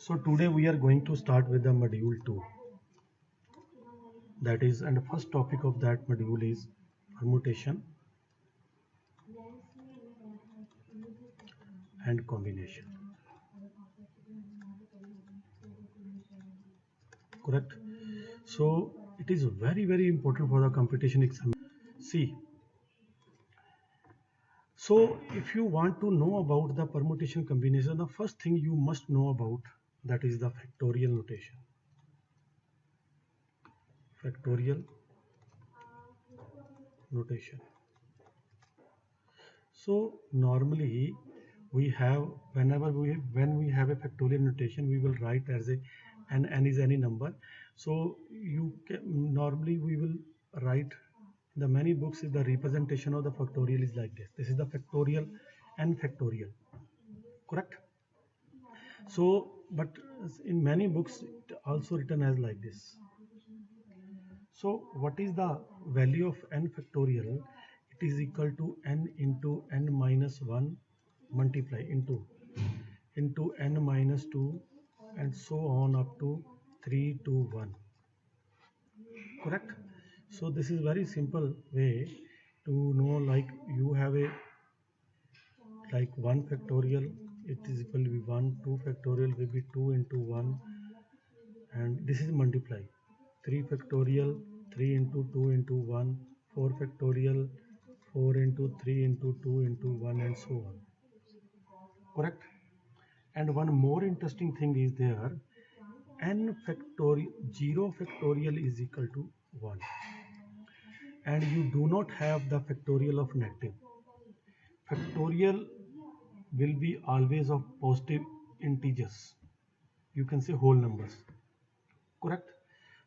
So today we are going to start with the module 2. That is, and the first topic of that module is permutation and combination. Correct? So it is very important for the competition exam. See, so if you want to know about the permutation combination, the first thing you must know about that is the factorial notation. Factorial notation. So normally we have when we have a factorial notation, we will write as a n is any number. So you can normally we will write the many books the representation of the factorial is like this. This is the factorial n factorial. Correct? So but in many books it also written as like this. So what is the value of n factorial? It is equal to n into n minus 1 multiply into n minus 2 and so on up to 3 to 1. Correct? So this is very simple way to know, like you have a like 1 factorial, it is equal to be 1, 2 factorial will be 2 into 1 and this is multiply 3 factorial 3 into 2 into 1, 4 factorial 4 into 3 into 2 into 1 and so on. Correct? And one more interesting thing is there, n factorial 0 factorial is equal to 1 and you do not have the factorial of negative. Factorial will be always of positive integers, you can say whole numbers. Correct?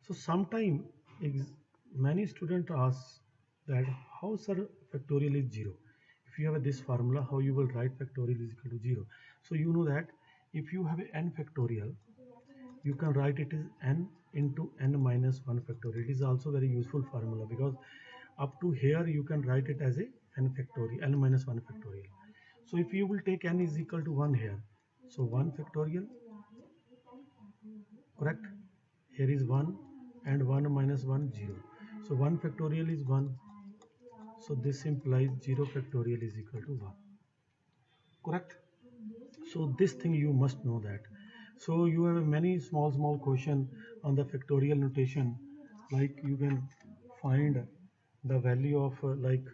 So sometime many students ask that how sir factorial is 0. If you have this formula, how you will write factorial is equal to 0. So you know that if you have n factorial, you can write it as n into n minus 1 factorial. It is also very useful formula because up to here you can write it as a n factorial, n minus 1 factorial. So if you will take n is equal to 1 here, so 1 factorial, correct? Here is 1 and 1 minus 1 0. So 1 factorial is 1. So this implies 0 factorial is equal to 1. Correct? So this thing you must know that. So you have many small question on the factorial notation, like you can find the value of like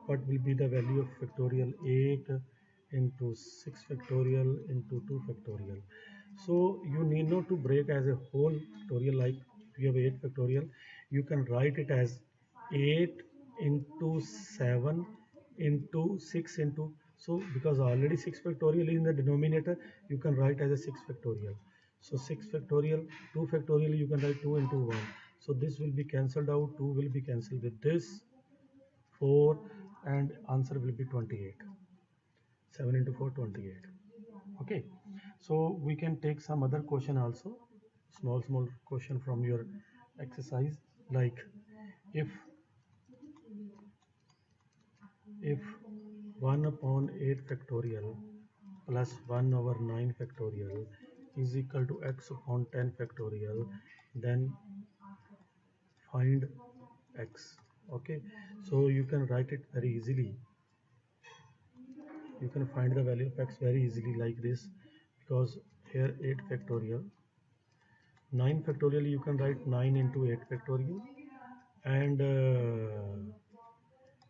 what will be the value of factorial 8 into 6 factorial into 2 factorial. So you need not to break as a whole factorial, like if you have 8 factorial, you can write it as 8 into 7 into 6 into, so because already 6 factorial is in the denominator, you can write as a 6 factorial. So 6 factorial, 2 factorial, you can write 2 into 1. So this will be cancelled out, 2 will be cancelled with this, 4, and answer will be 28. 7 into 4, 28. Okay, so we can take some other question also, small question from your exercise, like if 1 upon 8 factorial plus 1 over 9 factorial is equal to x upon 10 factorial, then find x. Okay, so you can write it very easily. You can find the value of x very easily like this, because here 8 factorial, 9 factorial, you can write 9 into 8 factorial, and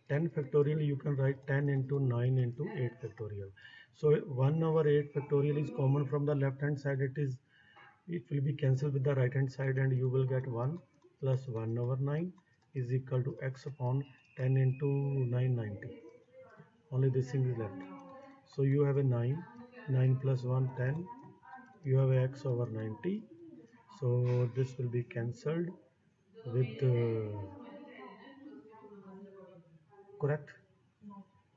10 factorial, you can write 10 into 9 into 8 factorial. So 1 over 8 factorial is common from the left hand side, it will be cancelled with the right hand side and you will get 1 plus 1 over 9 is equal to x upon 10 into 9, 90. Only this thing is left. So you have a 9, 9 plus 1, 10. You have a x over 90. So this will be cancelled with correct.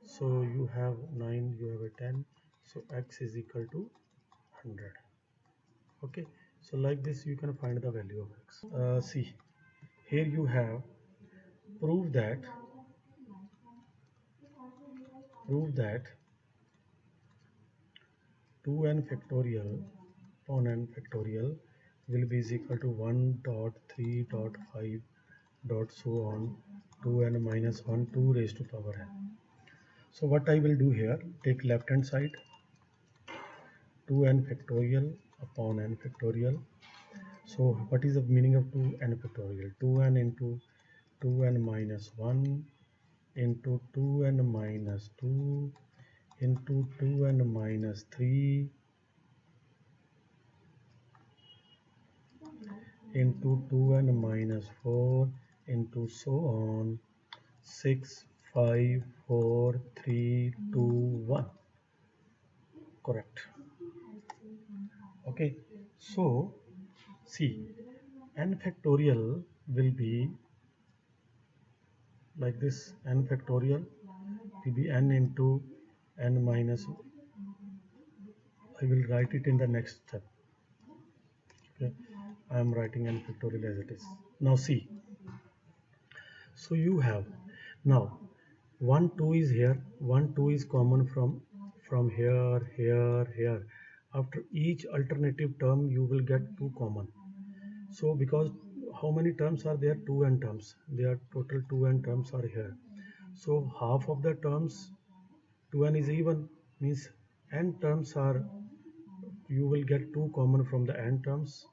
So you have 9, you have a 10. So x is equal to 100. Okay. So like this you can find the value of x. See, here you have prove that 2n factorial upon n factorial will be is equal to 1 dot 3 dot 5 dot so on 2n minus 1 2 raised to power n. So what I will do here, take left hand side 2n factorial upon n factorial. So what is the meaning of 2n factorial? 2n into 2n minus 1 into 2n minus 2 into 2n minus 3 into 2n minus 4 into so on 6 5 4 3 2 1. Correct. Okay, so see, n factorial will be like this. N factorial will be n into n minus, I will write it in the next step. Okay, I am writing n factorial as it is. Now see, so you have now 1 2 is here, 1 2 is common from here here. After each alternative term you will get 2 common. So because how many terms are there? 2n terms. There total 2n terms are here. So half of the terms 2n is even, means n terms are, you will get 2 common from the n terms,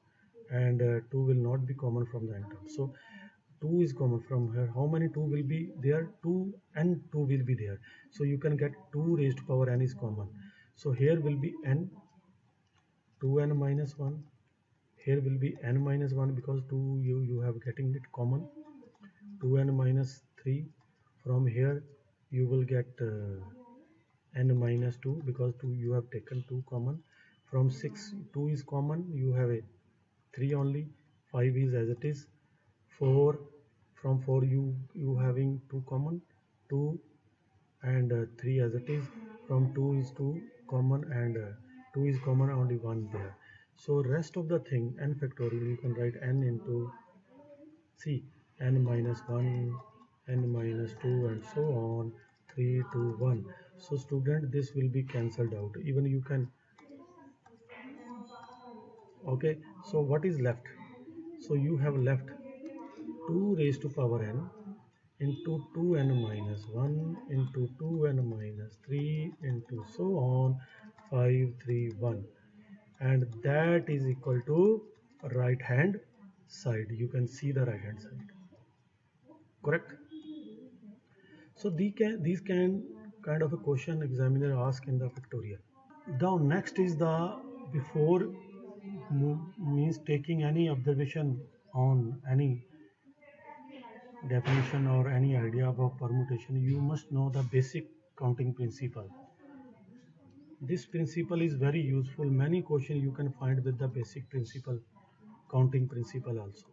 and 2 will not be common from the n terms. So 2 is common from here. How many 2 will be there? 2 and 2 will be there. So you can get 2 raised to power n is common. So here will be n 2n minus 1. Here will be n minus 1 because 2 you have getting it common. 2n minus 3. From here you will get n minus 2 because 2 you have taken 2 common. From 6 2 is common, you have a 3 only. 5 is as it is. 4, from 4 you having 2 common, 2 and 3 as it is. From 2 is 2 common, and 2 is common, only 1 there. So rest of the thing n factorial you can write n into, see, n minus 1, n minus 2 and so on 3 2 1. So student, this will be cancelled out. Even you can, okay. So what is left? So you have left 2 raised to power n into 2n minus 1 into 2n minus 3 into so on 5 3 1, and that is equal to right hand side. You can see the right hand side. Correct. So these can kind of a question examiner ask in the factorial. Now next is the, before means taking any observation on any definition or any idea about permutation, you must know the basic counting principle. This principle is very useful. Many questions you can find with the basic principle, counting principle also.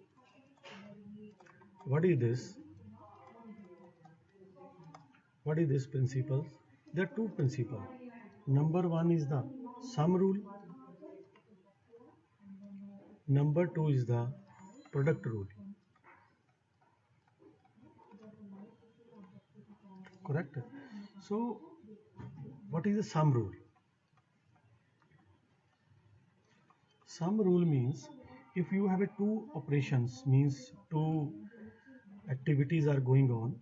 What is this? What is this principle? There are two principles. Number one is the sum rule. Number two is the product rule. Correct? So what is the sum rule? Sum rule means if you have a two operations, means two activities are going on,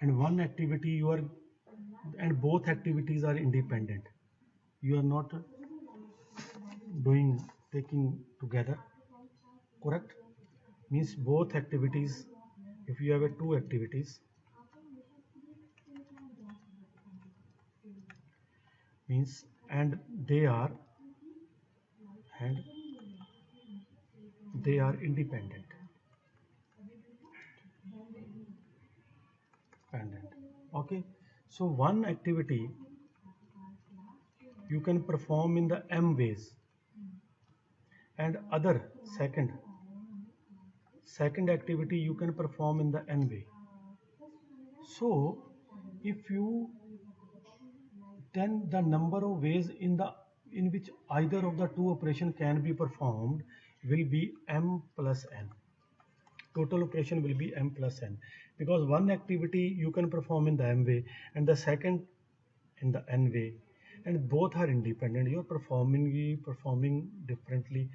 and one activity you are, and both activities are independent, you are not doing taking together. Correct? Means both activities, if you have a two activities, means and they are independent. Okay, so one activity you can perform in the m ways, and other second activity you can perform in the n way. So if you, then the number of ways in which either of the two operation can be performed will be m plus n. Total operation will be m plus n, because one activity you can perform in the m way and the second in the n way, and both are independent. You're performing differently.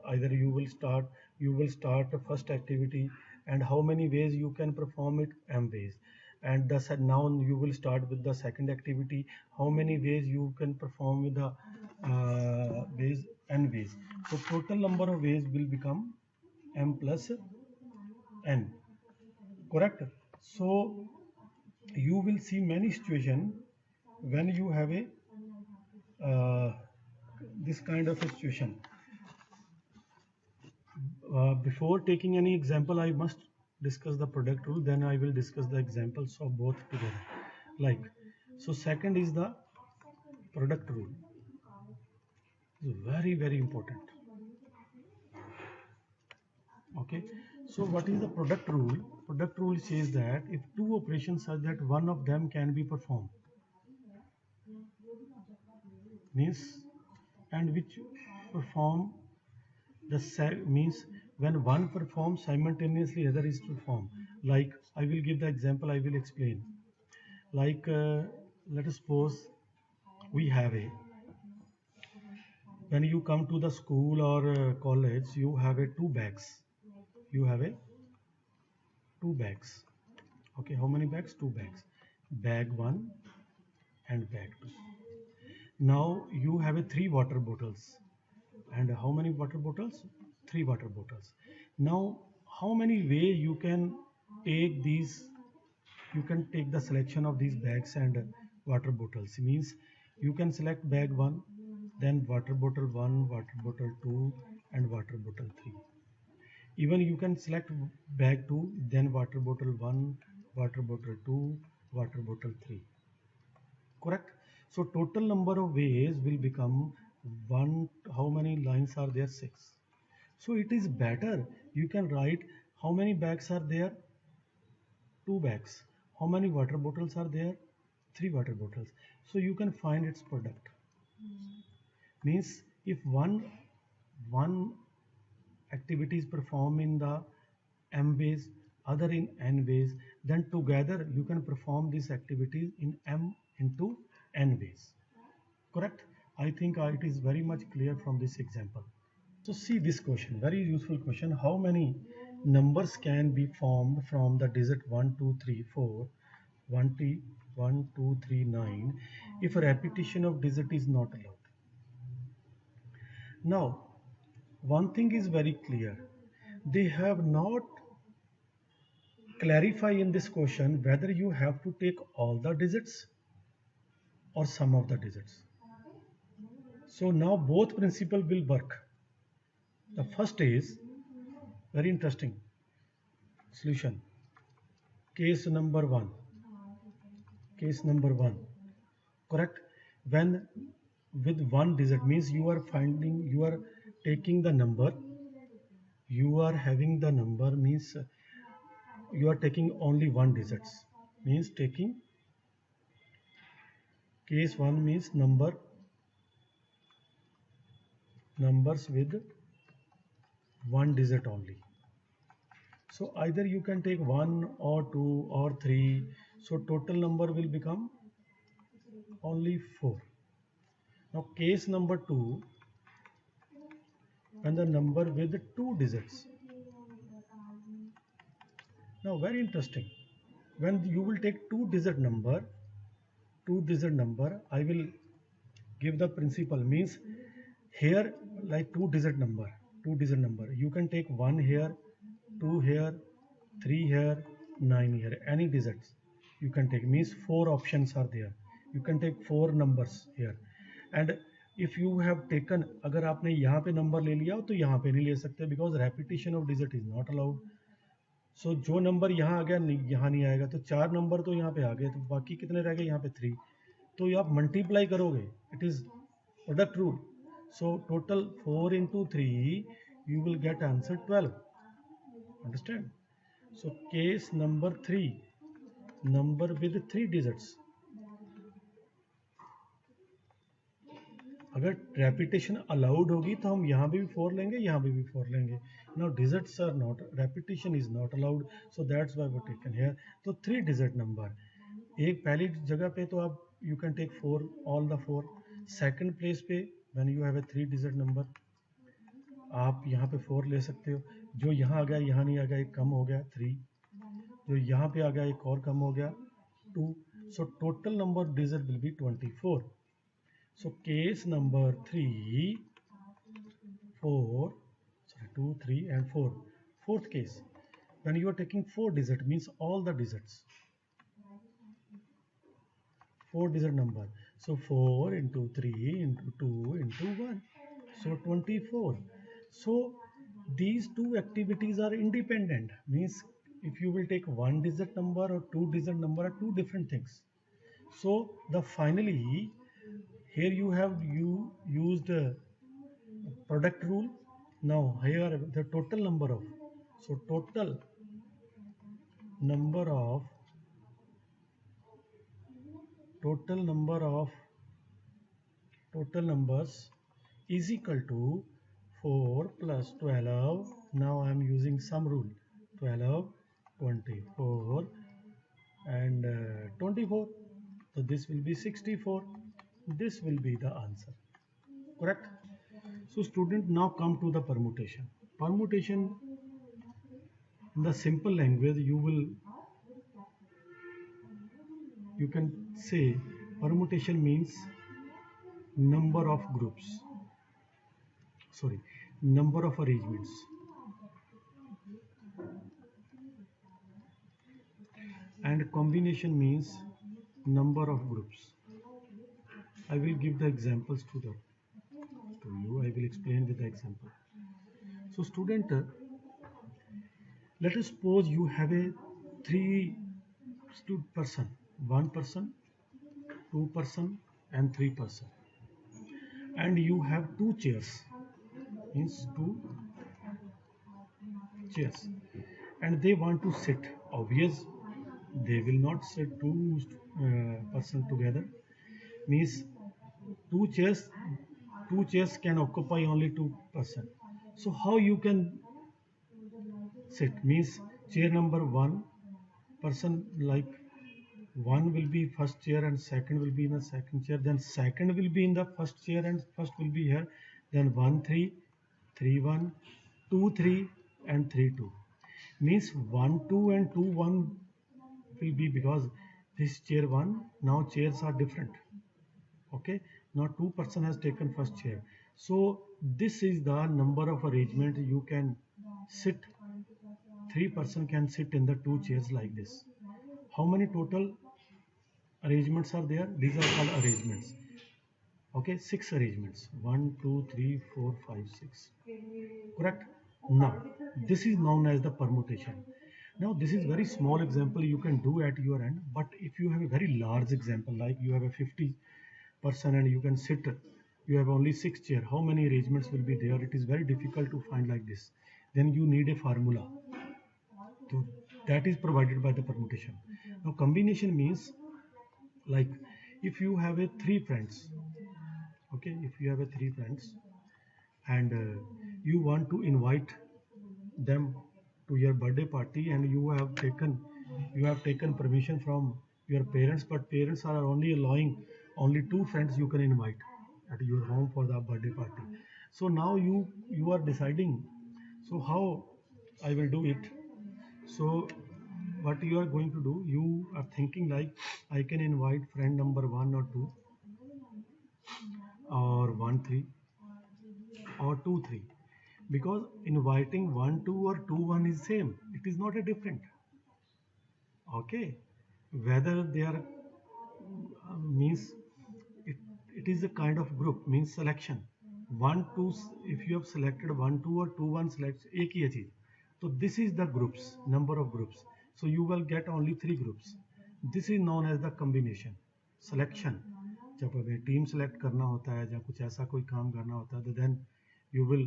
Either you will start the first activity, and how many ways you can perform it? M ways. And now you will start with the second activity. How many ways you can perform with the ways? N ways. So total number of ways will become M plus N. Correct? So you will see many situations when you have a this kind of a situation. Before taking any example, I must discuss the product rule, then I will discuss the examples of both together. Like, so second is the product rule. It's very, very important. Okay, so what is the product rule? Product rule says that if two operations such that one of them can be performed, means, and which perform means when one performs simultaneously other is performed. Like, I will give the example, I will explain. Like, let us suppose we have a, when you come to the school or college, you have a two bags. You have a two bags. Okay, how many bags? Two bags. Bag one and bag two. Now you have a three water bottles. And how many water bottles? Three water bottles. Now how many way you can take these? You can take the selection of these bags and water bottles. Means you can select bag one, then water bottle one, water bottle two, and water bottle three. Even you can select bag two, then water bottle one, water bottle two, water bottle three. Correct? So total number of ways will become one. How many lines are there? Six. So it is better you can write how many bags are there? Two bags. How many water bottles are there? Three water bottles. So you can find its product. Means if one activity is performed in the M ways, other in N ways, then together you can perform these activities in M into N ways. Correct? I think it is very much clear from this example. So see this question, very useful question. How many numbers can be formed from the digit 1, 2, 3, 4, 1, 2, 3, 9 if a repetition of digit is not allowed? Now, one thing is very clear. They have not clarified in this question whether you have to take all the digits or some of the digits. So now both principle will work. The first is very interesting solution. Case number one. Case number one. Correct? When with one digit means you are taking the number, you are having the number means you are taking only one digits, means taking case one means numbers with one digit only. So either you can take 1 or 2 or 3. So total number will become only 4. Now case number 2, when the number with two digits. Now very interesting. When you will take two digit number, I will give the principle. Means here like two digit number. You can take 1 here, 2 here, 3 here, 9 here, any digits you can take. Means 4 options are there. You can take 4 numbers here. And if you have taken, अगर आपने यहाँ पे number ले लिया हो तो यहाँ पे नहीं ले सकते, because repetition of digit is not allowed. So जो नंबर यहाँ आ गया यहाँ नहीं आएगा, तो 4 नंबर तो यहाँ पे आ गए, तो बाकी कितने रह गए? यहाँ पे 3. तो आप मल्टीप्लाई करोगे, it is product rule. So total 4 into 3, you will get answer 12. Understand? So case number 3, number with 3 digits. अगर repetition allowed होगी तो हम यहाँ पे भी 4 लेंगे, यहाँ पे भी 4 लेंगे. Now digits are not, repetition is not allowed, so that's why we taken here. तो 3 digit number, एक पहली जगह पे तो आप you can take 4, all the 4. Second place पे when you have a 3 digit number, आप यहाँ पे 4 ले सकते हो। जो यहाँ आ गया यहाँ नहीं आ गया, एक कम हो गया 3, जो यहाँ पे आ गया एक और कम हो गया 2। So total number of digit will be 24। So case number 3, 4, sorry 2, 3 and 4, fourth case, when you are taking 4 digit means all the digits, 4 digit number. So 4 into 3 into 2 into 1, so 24. So these two activities are independent, means if you will take 1 digit number or 2 digit number are two different things. So the finally here you have used product rule. Now here the total number of, so total number of total numbers is equal to 4 plus 12. Now I am using some rule, 12, 24 and 24. So this will be 64. This will be the answer. Correct? So student, now come to the permutation. Permutation in the simple language you can say permutation means number of groups, sorry, number of arrangements. And combination means number of groups. I will give the examples to you. I will explain with the example. So student, let us suppose you have a 3 person, 1 person, 2 person and 3 person, and you have 2 chairs, means 2 chairs, and they want to sit. Obvious, they will not sit 2 person together, means two chairs can occupy only 2 person. So how you can sit, means chair number 1 person, like 1 will be first chair and second will be in the second chair, then second will be in the first chair and first will be here, then 1 3, 3 1, 2 3 and 3 2, means 1 2 and 2 1 will be, because this chair 1, now chairs are different. Okay, now 2 person has taken first chair, so this is the number of arrangement you can sit. 3 person can sit in the 2 chairs like this. How many total arrangements are there? These are called arrangements. Okay, 6 arrangements, 1 2 3 4 5 6, correct? Now this is known as the permutation. Now this is very small example you can do at your end, but if you have a very large example, like you have a 50 person and you can sit, you have only 6 chair, how many arrangements will be there? It is very difficult to find like this. Then you need a formula, so that is provided by the permutation. Now combination means, like if you have a 3 friends, okay, if you have a 3 friends and you want to invite them to your birthday party, and you have taken permission from your parents, but parents are only allowing only 2 friends you can invite at your home for the birthday party. So now you are deciding, so how I will do it. So what you are going to do, you are thinking like, I can invite friend number 1 or 2 or 1 3 or 2 3, because inviting 1 2 or 2 1 is same, it is not a different. Okay, whether they are means it is a kind of group, means selection. 1 2, if you have selected 1 2 or 2 1 selects एक ही है चीज, so this is the groups, number of groups, so you will get only 3 groups. This is known as the combination selection. जब हमें team select करना होता है या कुछ ऐसा कोई काम करना होता है, तो then you will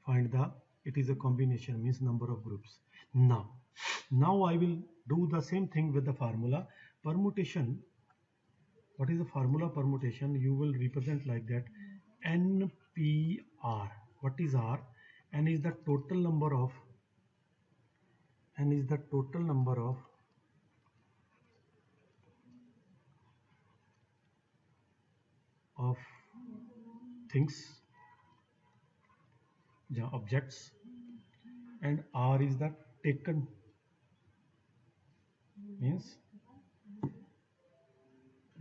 find the, it is a combination, means number of groups. Now I will do the same thing with the formula permutation. What is the formula permutation? You will represent like that, NPR. What is R? N is the total number of things, the objects, and R is the taken, means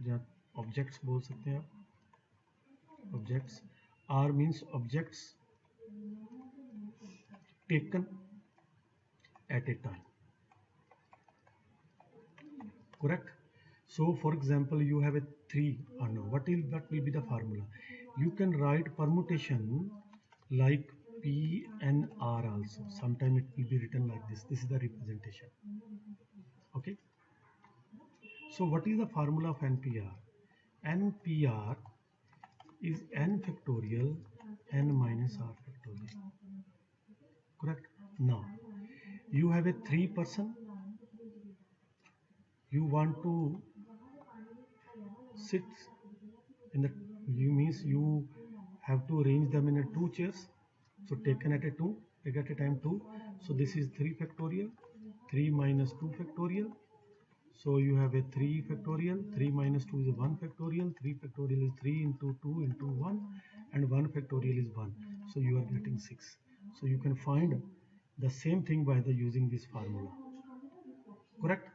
the objects बोल सकते हैं आप, objects. R means objects taken at a time, correct? So for example, you have a 3 unknown. What will be the formula? You can write permutation like P and R also. Sometime it will be written like this. This is the representation. Okay. So what is the formula of NPR? NPR is n factorial n minus r factorial. Correct? Now you have a 3 person. You want to sit in the, you have to arrange them in a 2 chairs. So taken at a 2, take at a time 2. So this is 3 factorial, 3 minus 2 factorial. So you have a 3 factorial, 3 minus 2 is a 1 factorial, 3 factorial is 3 into 2 into 1, and 1 factorial is 1. So you are getting 6. So you can find the same thing by the using this formula. Correct?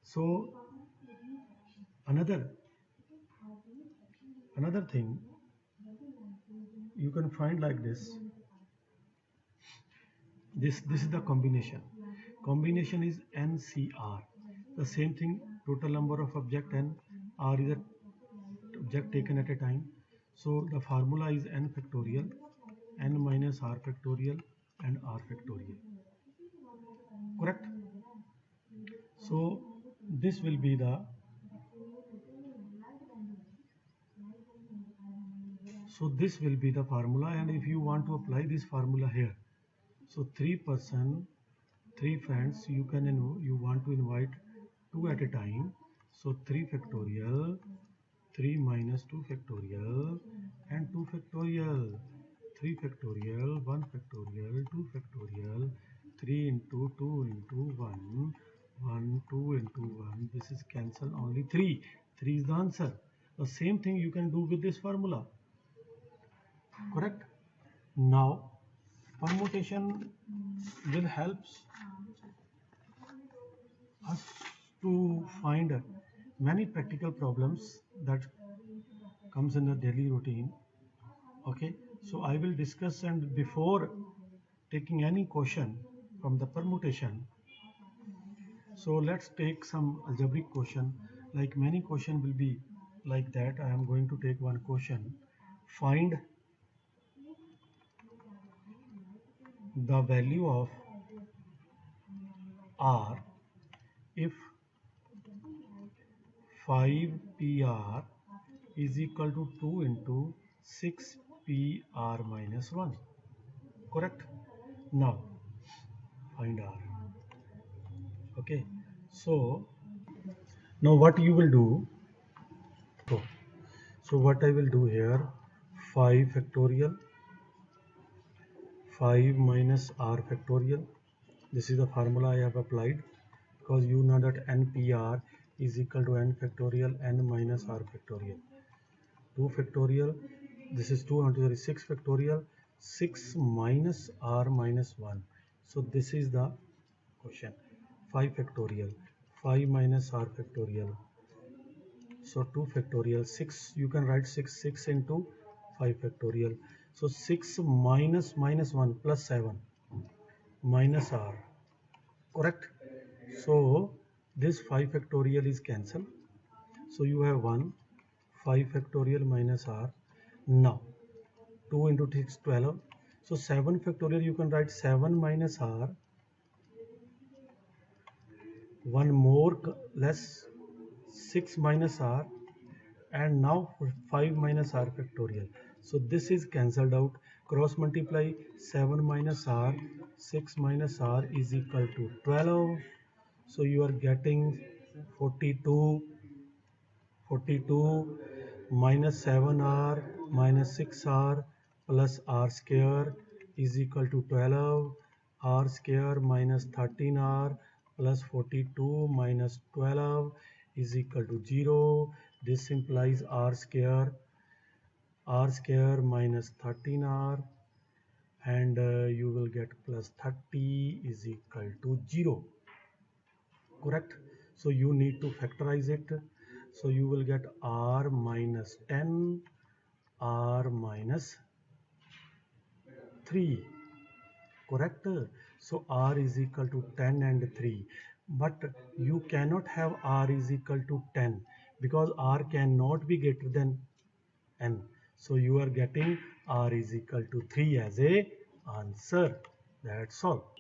So another thing you can find like this. This is the combination. Combination is NCR. The same thing, total number of object n, R is a object taken at a time. So the formula is n factorial, n minus r factorial, and r factorial. Correct? So this will be the, formula, and if you want to apply this formula here, so 3 friends, you can, you want to invite 2 at a time. So 3 factorial, 3 minus 2 factorial, and 2 factorial, 3 factorial, 1 factorial, 2 factorial, 3 into 2 into 1, 1, 2 into 1. This is cancel only 3. 3 is the answer. The same thing you can do with this formula. Correct? Now permutation will help us to find many practical problems that comes in the daily routine. Okay, so I will discuss, and before taking any question from the permutation, so let's take some algebraic question. Like many question will be like that. I am going to take one question. Find the value of R if 5PR is equal to 2 into 6PR minus 1. Correct? Now find R. Okay, so now what you will do, so what I will do here, 5 factorial, 5 minus r factorial. This is the formula I have applied, because you know that NPR is equal to n factorial n minus r factorial. 2 factorial, this is 6 factorial, 6 minus r minus 1. So this is the question. 5 factorial, 5 minus r factorial. So 2 factorial, 6, you can write 6 into 5 factorial. So 6 minus 1 plus 7 minus r. Correct? So this 5 factorial is cancelled. So you have 1, 5 factorial minus r. Now 2 into 6, 12. So 7 factorial, you can write 7 minus r. 1 more less 6 minus r, and now 5 minus r factorial. So this is cancelled out. Cross multiply 7 minus r, 6 minus r is equal to 12. So you are getting 42 minus 7r minus 6r plus r square is equal to 12. R square minus 13r plus 42 minus 12 is equal to 0. This implies r square r square minus 13r, and you will get plus 30 is equal to 0. Correct? So you need to factorize it. So you will get r minus 10, r minus 3. Correct? So r is equal to 10 and 3. But you cannot have r is equal to 10 because r cannot be greater than n. So you are getting r is equal to 3 as a answer. That's all.